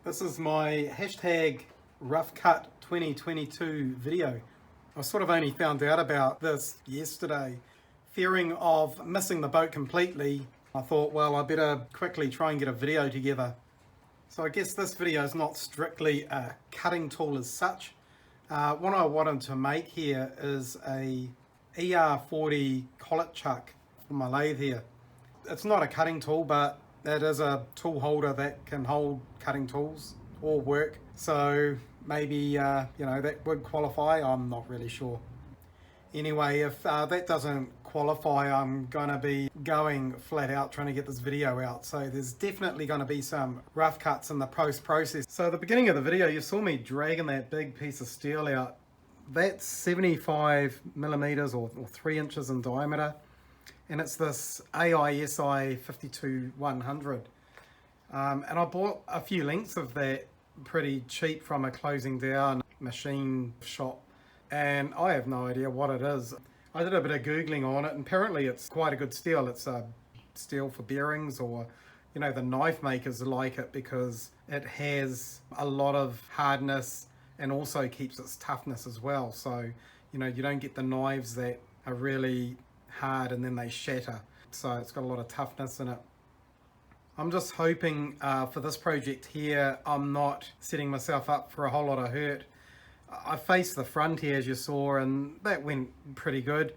This is my hashtag rough cut 2022 video. I sort of only found out about this yesterday. Fearing of missing the boat completely, I thought, well, I better quickly try and get a video together. So I guess this video is not strictly a cutting tool as such. What I wanted to make here is a ER40 Collet chuck for my lathe here. It's not a cutting tool, but it is a tool holder that can hold cutting tools or work. So maybe, that would qualify. I'm not really sure. Anyway, if that doesn't qualify, I'm going to be going flat out trying to get this video out. So there's definitely going to be some rough cuts in the post process. So at the beginning of the video, you saw me dragging that big piece of steel out. That's 75 millimeters or 3 inches in diameter. And it's this AISI 52100. And I bought a few lengths of that pretty cheap from a closing down machine shop. And I have no idea what it is. I did a bit of Googling on it, and apparently it's quite a good steel. It's a steel for bearings, or, the knife makers like it because it has a lot of hardness and also keeps its toughness as well. So, you don't get the knives that are really hard and then they shatter. So it's got a lot of toughness in it. I'm just hoping for this project here, I'm not setting myself up for a whole lot of hurt. I faced the front here, as you saw, and that went pretty good.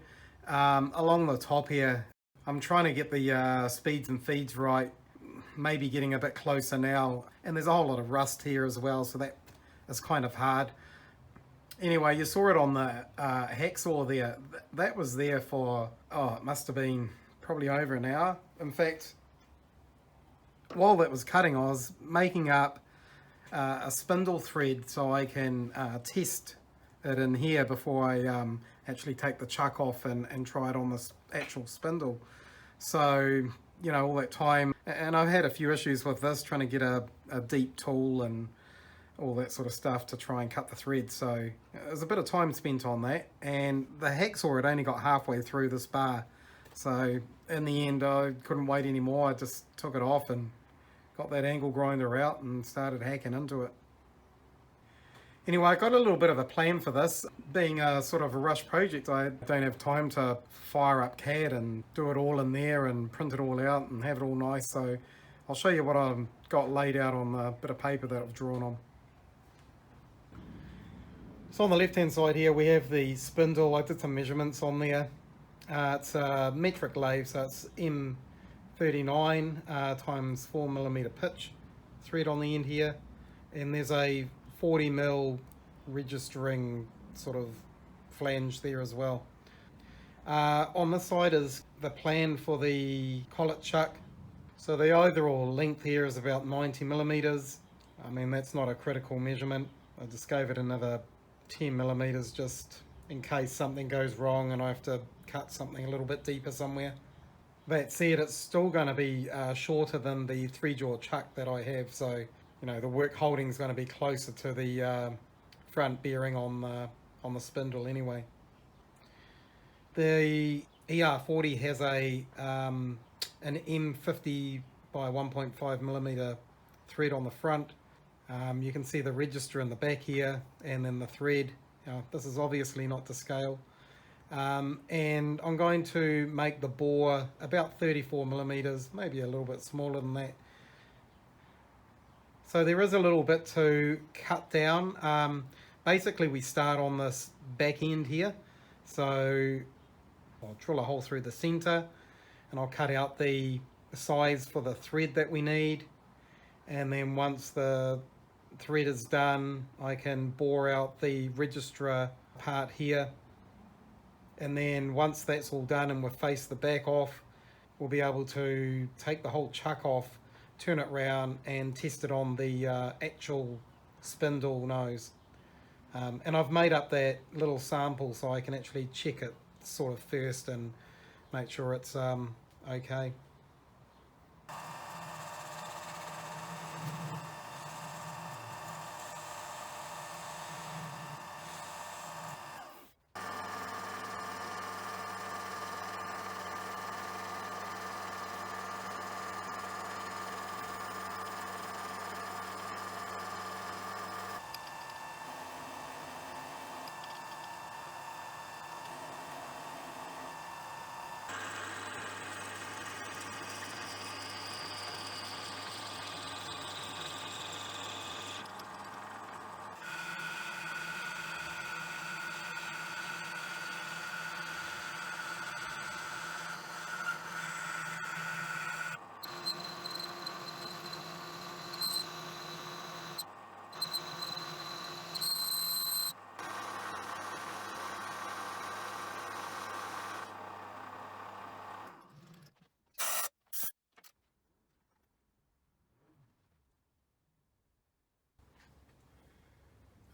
Along the top here, I'm trying to get the speeds and feeds right, maybe getting a bit closer now. And there's a whole lot of rust here as well, so that is kind of hard. Anyway, you saw it on the hacksaw there. That was there for, it must have been probably over an hour. In fact, while that was cutting, I was making up a spindle thread so I can test it in here before I actually take the chuck off and try it on this actual spindle. So, all that time, and I've had a few issues with this, trying to get a deep tool and all that sort of stuff to try and cut the thread. So there's a bit of time spent on that, and the hacksaw had only got halfway through this bar. So in the end, I couldn't wait anymore. I just took it off and got that angle grinder out and started hacking into it. Anyway, I got a little bit of a plan for this. Being a sort of a rush project, I don't have time to fire up CAD and do it all in there and print it all out and have it all nice. So I'll show you what I've got laid out on the bit of paper that I've drawn on. So on the left hand side here, we have the spindle. I did some measurements on there. It's a metric lathe, so it's M39 times 4mm pitch thread on the end here, and there's a 40mm registering sort of flange there as well. On this side is the plan for the collet chuck. So the overall length here is about 90mm. I mean, that's not a critical measurement. I just gave it another 10mm just in case something goes wrong and I have to cut something a little bit deeper somewhere. That said, it's still going to be shorter than the 3-jaw chuck that I have, so the work holding is going to be closer to the front bearing on the spindle anyway. The ER40 has an M50 by 1.5mm thread on the front. You can see the register in the back here, and then the thread. This is obviously not to scale. And I'm going to make the bore about 34mm, maybe a little bit smaller than that. So there is a little bit to cut down. Basically, we start on this back end here. So I'll drill a hole through the center, and I'll cut out the size for the thread that we need. And then once the thread is done, I can bore out the register part here. And then once that's all done and we've faced the back off, we'll be able to take the whole chuck off, turn it round and test it on the actual spindle nose. And I've made up that little sample so I can actually check it sort of first and make sure it's okay.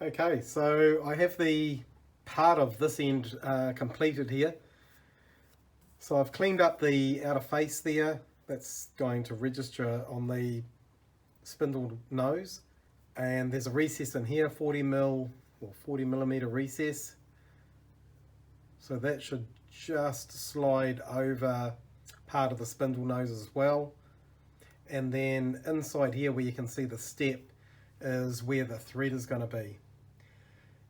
Okay, so I have the part of this end completed here. So I've cleaned up the outer face there. That's going to register on the spindle nose. And there's a recess in here, 40 millimeter recess. So that should just slide over part of the spindle nose as well. And then inside here where you can see the step is where the thread is going to be.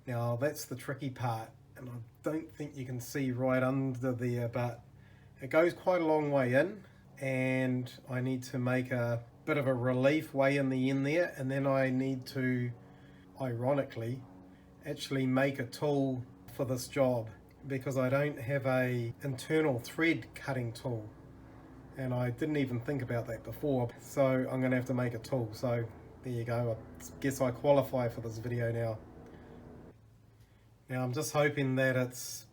Now that's the tricky part, and I don't think you can see right under there, but it goes quite a long way in, and I need to make a bit of a relief way in the end there, and then I need to, ironically, actually make a tool for this job because I don't have a internal thread cutting tool, and I didn't even think about that before, so I'm going to have to make a tool. So there you go, I guess I qualify for this video now. Now I'm just hoping that it's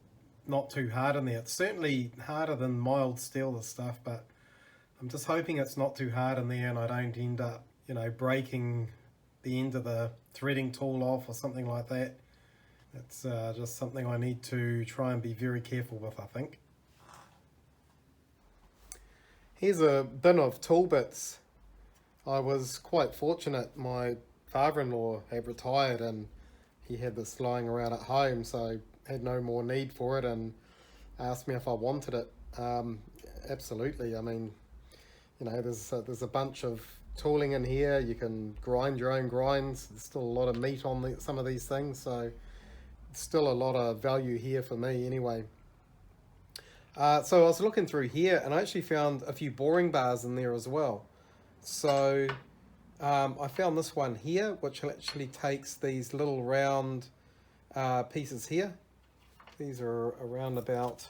not too hard in there. It's certainly harder than mild steel, this stuff, but I'm just hoping it's not too hard in there and I don't end up, you know, breaking the end of the threading tool off or something like that. It's just something I need to try and be very careful with, I think. Here's a bin of tool bits. I was quite fortunate. My father-in-law had retired and he had this lying around at home, so had no more need for it, and asked me if I wanted it. Absolutely. I mean, you know, there's a bunch of tooling in here. You can grind your own grinds. There's still a lot of meat on some of these things, so still a lot of value here for me anyway. So I was looking through here and I actually found a few boring bars in there as well. So I found this one here, which actually takes these little round pieces here. These are around about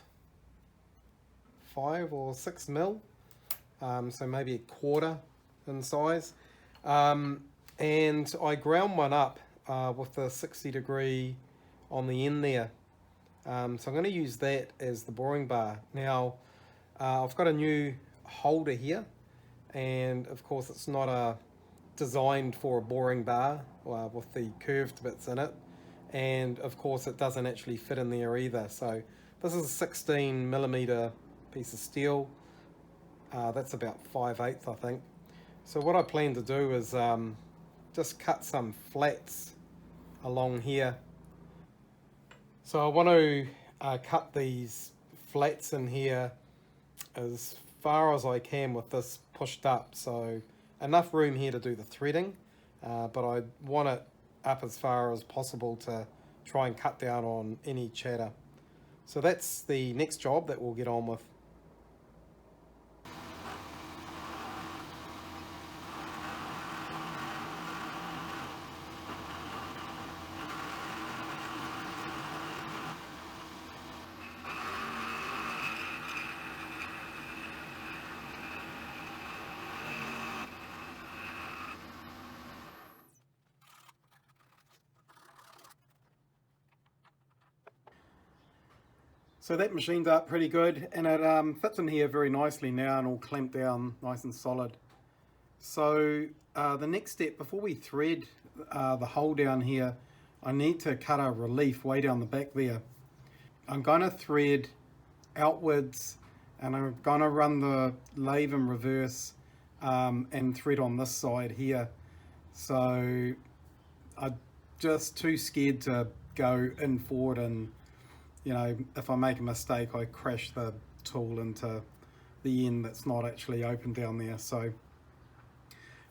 5 or 6 mil, so maybe a quarter in size. And I ground one up with the 60-degree on the end there. So I'm going to use that as the boring bar. Now I've got a new holder here, and of course it's not designed for a boring bar with the curved bits in it, and of course it doesn't actually fit in there either. So this is a 16 millimeter piece of steel. That's about 5/8, I think. So what I plan to do is just cut some flats along here. So I want to cut these flats in here as far as I can with this pushed up, so enough room here to do the threading, but I want it up as far as possible to try and cut down on any chatter. So that's the next job that we'll get on with. So that machined up pretty good, and it fits in here very nicely now and all clamped down nice and solid. So the next step, before we thread the hole down here, I need to cut a relief way down the back there. I'm going to thread outwards, and I'm going to run the lathe in reverse and thread on this side here. So I'm just too scared to go in forward, and you know, if I make a mistake I crash the tool into the end that's not actually open down there. So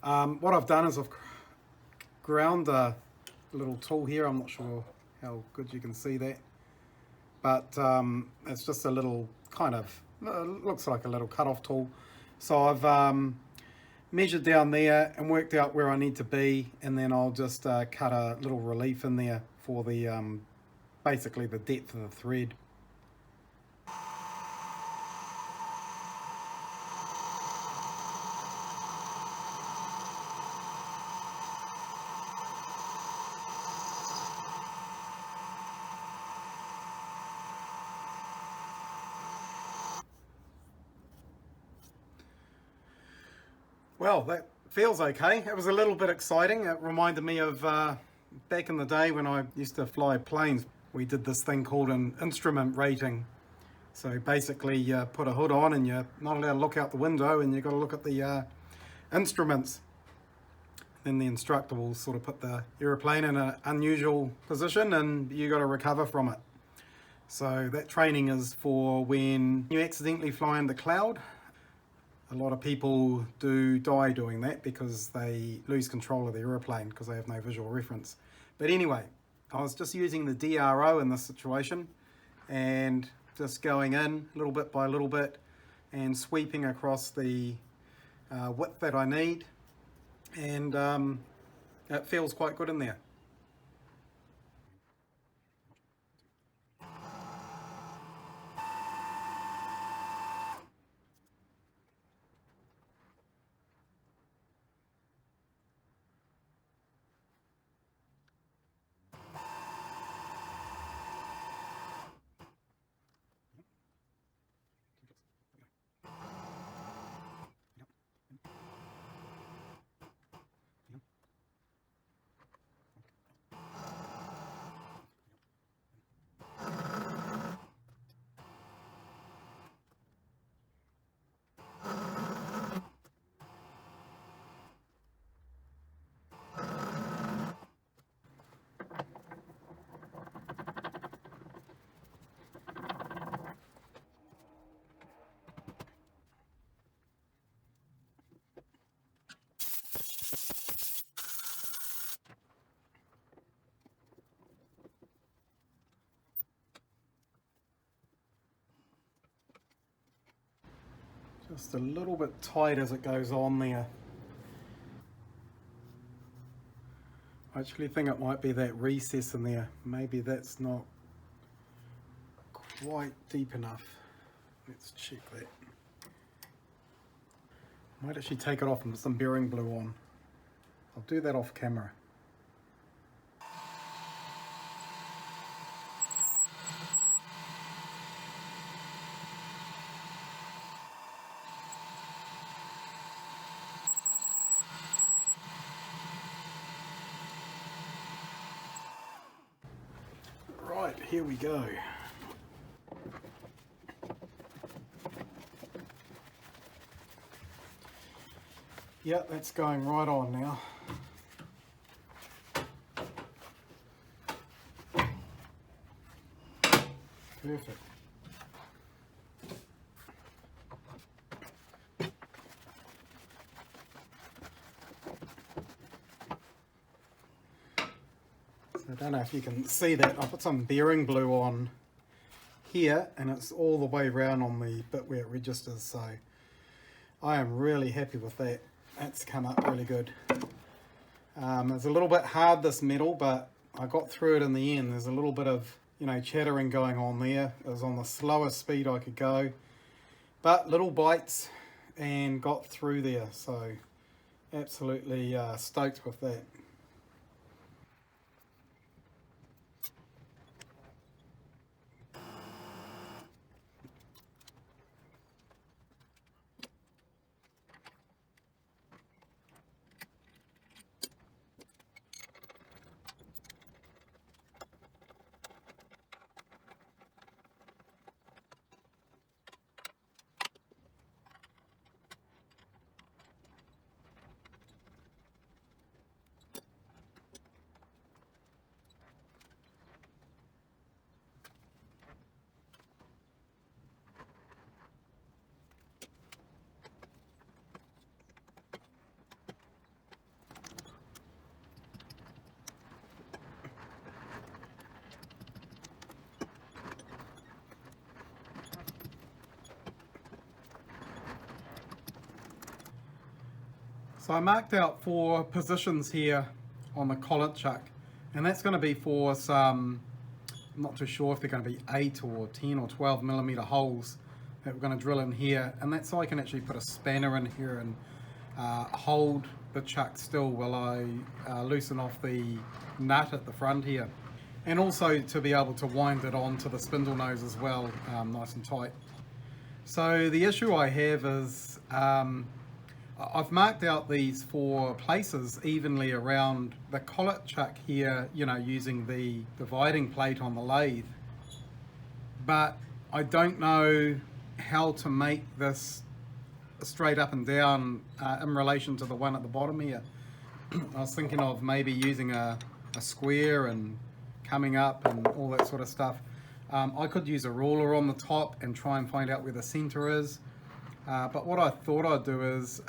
what I've done is I've ground a little tool here. I'm not sure how good you can see that, but it's just a little kind of, looks like a little cut-off tool. So I've measured down there and worked out where I need to be, and then I'll just cut a little relief in there for the basically the depth of the thread. Well, that feels okay. It was a little bit exciting. It reminded me of back in the day when I used to fly planes, we did this thing called an instrument rating. So basically you put a hood on and you're not allowed to look out the window, and you've got to look at the instruments. Then the instructor will sort of put the aeroplane in an unusual position and you got to recover from it. So that training is for when you accidentally fly in the cloud. A lot of people do die doing that because they lose control of the aeroplane because they have no visual reference. But anyway, I was just using the DRO in this situation and just going in little bit by little bit and sweeping across the width that I need, and it feels quite good in there. Just a little bit tight as it goes on there. I actually think it might be that recess in there. Maybe that's not quite deep enough. Let's check that. Might actually take it off and put some bearing glue on. I'll do that off camera. Right, here we go. Yeah, that's going right on now. Perfect. So I don't know if you can see that. I put some bearing glue on here and it's all the way around on the bit where it registers, so I am really happy with that. That's come up really good. It's a little bit hard, this metal, but I got through it in the end. There's a little bit of, you know, chattering going on there. It was on the slowest speed I could go, but little bites and got through there. So absolutely stoked with that. So I marked out 4 positions here on the collet chuck, and that's going to be for some, I'm not too sure if they're going to be 8 or 10 or 12 millimeter holes that we're going to drill in here, and that's so I can actually put a spanner in here and hold the chuck still while I loosen off the nut at the front here, and also to be able to wind it onto the spindle nose as well, nice and tight. So the issue I have is I've marked out these 4 places evenly around the collet chuck here, you know, using the dividing plate on the lathe. But I don't know how to make this straight up and down in relation to the one at the bottom here. I was thinking of maybe using a square and coming up and all that sort of stuff. I could use a ruler on the top and try and find out where the center is. But what I thought I'd do is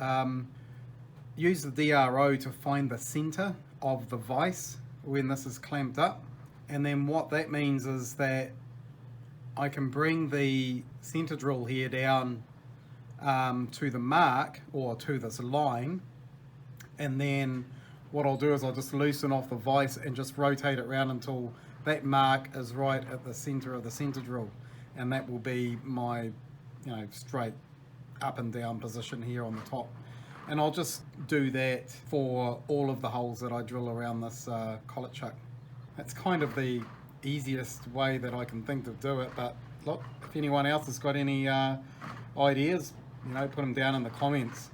use the DRO to find the center of the vise when this is clamped up. And then what that means is that I can bring the center drill here down to the mark, or to this line, and then what I'll do is I'll just loosen off the vise and just rotate it around until that mark is right at the center of the center drill, and that will be my, you know, straight up and down position here on the top. And I'll just do that for all of the holes that I drill around this collet chuck. That's kind of the easiest way that I can think to do it, but look, if anyone else has got any ideas, you know, put them down in the comments.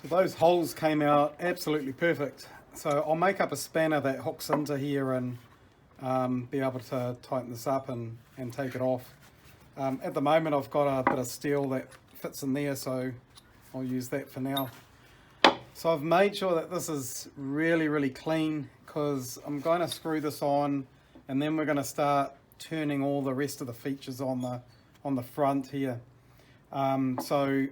So those holes came out absolutely perfect. So I'll make up a spanner that hooks into here and be able to tighten this up and take it off. At the moment I've got a bit of steel that fits in there, so I'll use that for now. So I've made sure that this is really clean, because I'm going to screw this on and then we're going to start turning all the rest of the features on the front here. So,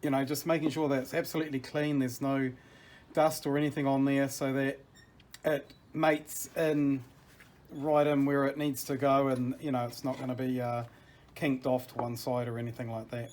you know, just making sure that it's absolutely clean, there's no dust or anything on there, so that it mates in right in where it needs to go, and you know, it's not going to be kinked off to one side or anything like that.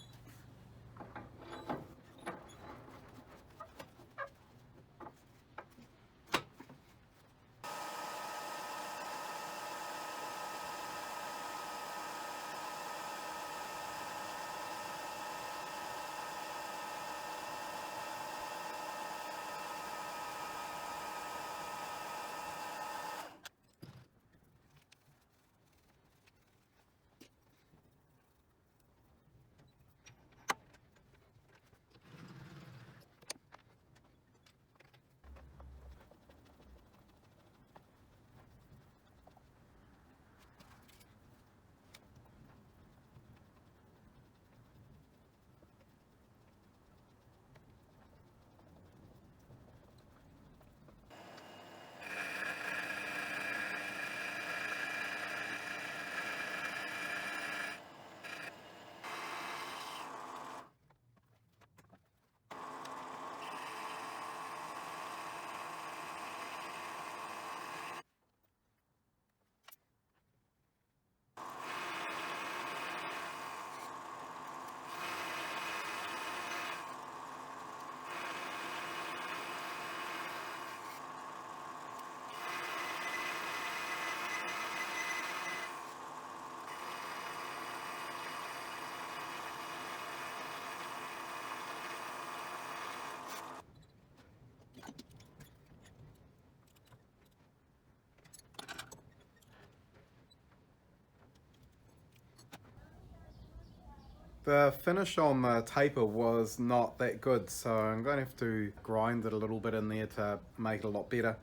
The finish on the taper was not that good, so I'm going to have to grind it a little bit in there to make it a lot better.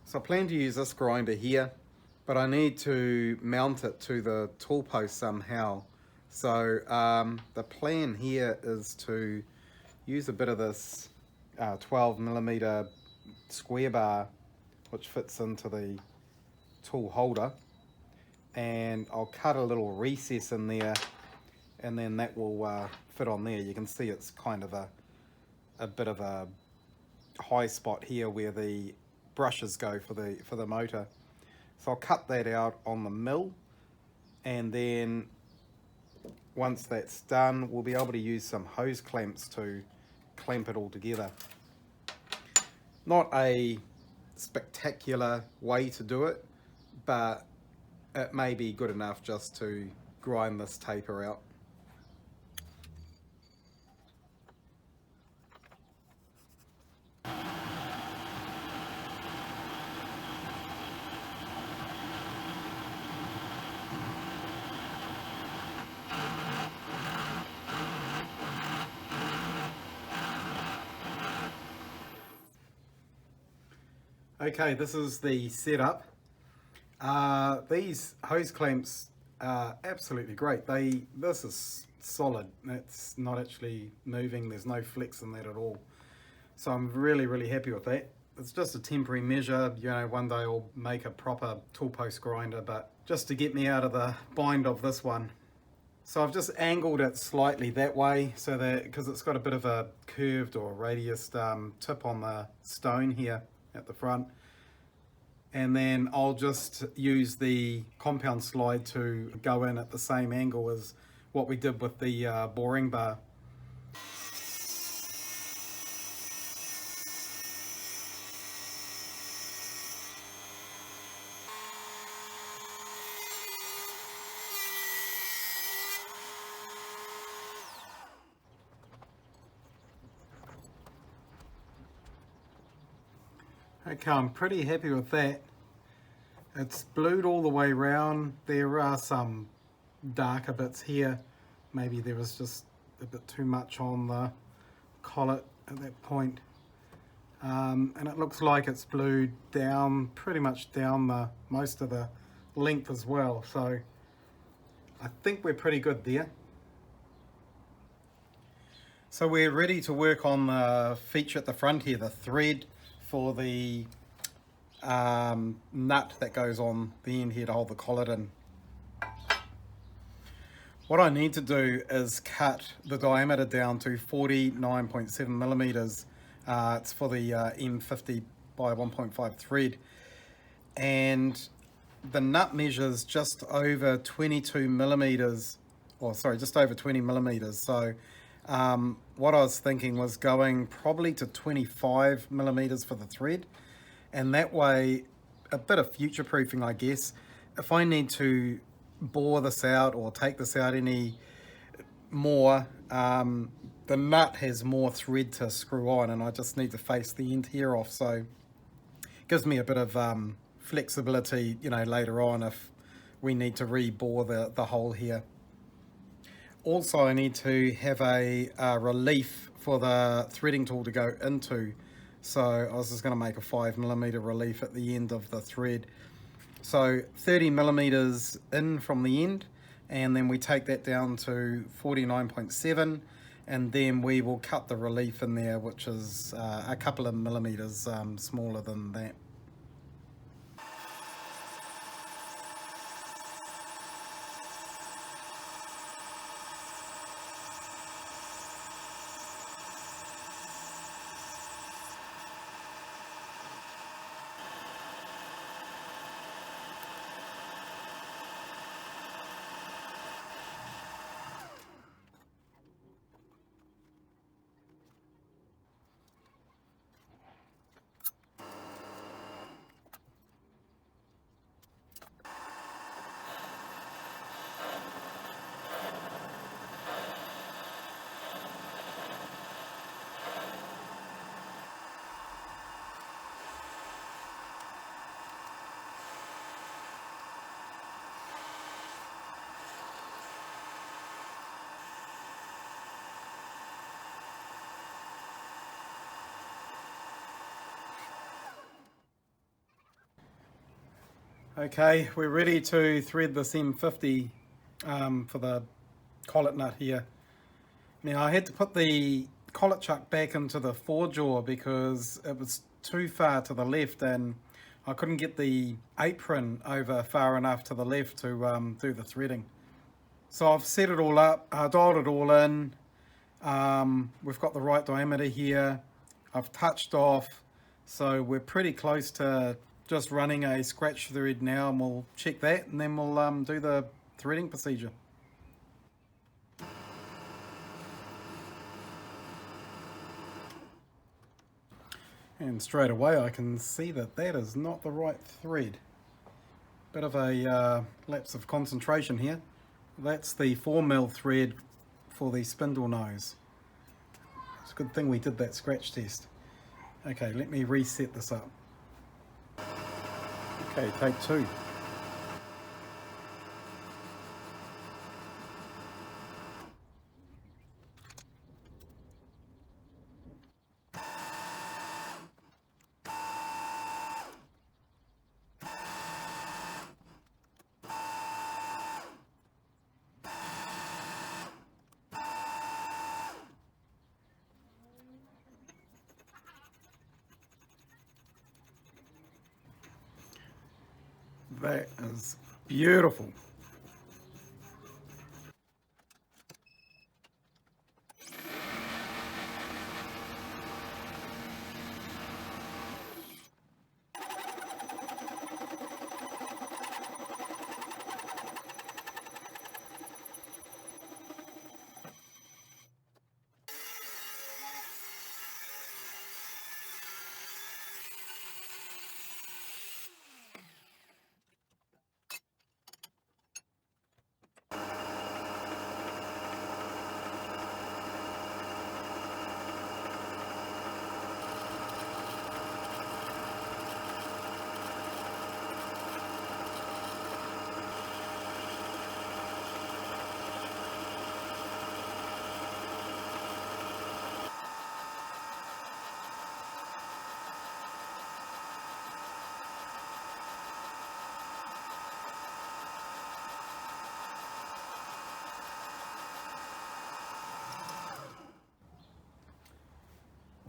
So I plan to use this grinder here, but I need to mount it to the tool post somehow. So the plan here is to use a bit of this 12mm square bar which fits into the tool holder, and I'll cut a little recess in there, and then that will fit on there. You can see it's kind of a bit of a high spot here where the brushes go for the motor. So I'll cut that out on the mill, and then once that's done, we'll be able to use some hose clamps to clamp it all together. Not a spectacular way to do it, but it may be good enough just to grind this taper out. Okay, this is the setup. These hose clamps are absolutely great. This is solid. It's not actually moving. There's no flex in that at all. So I'm really happy with that. It's just a temporary measure. You know, one day I'll make a proper tool post grinder, but just to get me out of the bind of this one. So I've just angled it slightly that way, so that because it's got a bit of a curved or radius tip on the stone here at the front, and then I'll just use the compound slide to go in at the same angle as what we did with the boring bar. Okay, I'm pretty happy with that. It's blued all the way around. There are some darker bits here. Maybe there was just a bit too much on the collet at that point. And it looks like it's blued down, pretty much down the most of the length as well. So I think we're pretty good there. So we're ready to work on the feature at the front here, the thread for the nut that goes on the end here to hold the collet in. What I need to do is cut the diameter down to 49.7 millimeters. It's for the M50 by 1.5 thread, and the nut measures just over 22 millimeters, or sorry, just over 20 millimeters. So what I was thinking was going probably to 25 millimeters for the thread, and that way, a bit of future proofing, I guess. If I need to bore this out or take this out any more, the nut has more thread to screw on, and I just need to face the end here off, so it gives me a bit of flexibility, you know, later on if we need to re-bore the hole here. Also, I need to have a relief for the threading tool to go into, so I was just going to make a 5 millimeter relief at the end of the thread. So 30 millimeters in from the end, and then we take that down to 49.7, and then we will cut the relief in there, which is a couple of millimeters smaller than that. Okay, we're ready to thread this M50 for the collet nut here. Now I had to put the collet chuck back into the forejaw because it was too far to the left and I couldn't get the apron over far enough to the left to do the threading. So I've set it all up, dialed it all in. We've got the right diameter here. I've touched off, so we're pretty close to just running a scratch thread now, and we'll check that and then we'll do the threading procedure. And straight away I can see that that is not the right thread. Bit of a lapse of concentration here. That's the 4mm thread for the spindle nose. It's a good thing we did that scratch test. Okay, let me reset this up. Okay, take two. That is beautiful.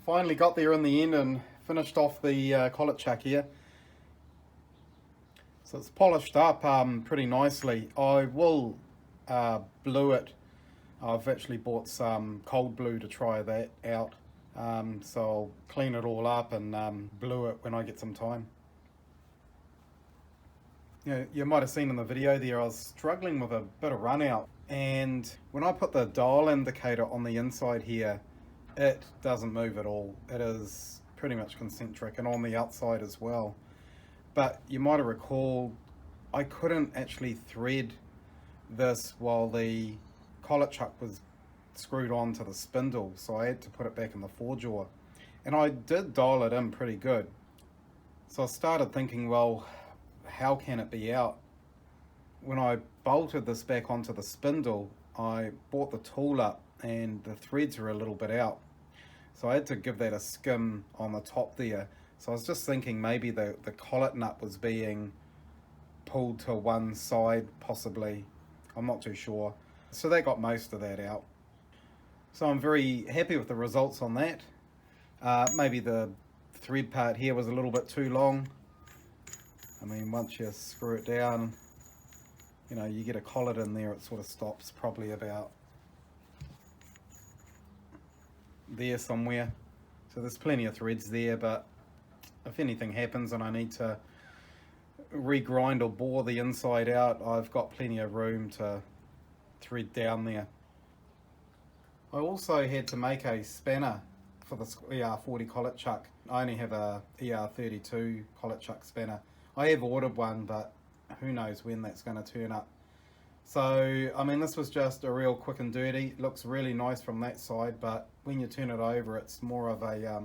Finally got there in the end and finished off the collet chuck here. So it's polished up pretty nicely. I will blue it. I've actually bought some cold blue to try that out. So I'll clean it all up and blue it when I get some time. You might have seen in the video there I was struggling with a bit of run out, and when I put the dial indicator on the inside here, it doesn't move at all. It is pretty much concentric, and on the outside as well. But you might have recalled I couldn't actually thread this while the collet chuck was screwed onto the spindle, so I had to put it back in the forejaw, and I did dial it in pretty good. So I started thinking, well, how can it be out? When I bolted this back onto the spindle, I brought the tool up and the threads were a little bit out, so I had to give that a skim on the top there. So I was just thinking maybe the collet nut was being pulled to one side, possibly. I'm not too sure. So that got most of that out. So I'm very happy with the results on that. Maybe the thread part here was a little bit too long. I mean, once you screw it down, you know, you get a collet in there, it sort of stops probably about there somewhere. So there's plenty of threads there, but if anything happens and I need to regrind or bore the inside out, I've got plenty of room to thread down there. I also had to make a spanner for the ER40 Collet chuck. I only have a ER32 Collet chuck spanner. I have ordered one, but who knows when that's going to turn up. So, I mean, this was just a real quick and dirty. It looks really nice from that side, but when you turn it over, it's more of a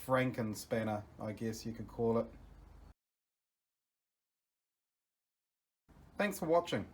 Franken spanner, I guess you could call it. Thanks for watching.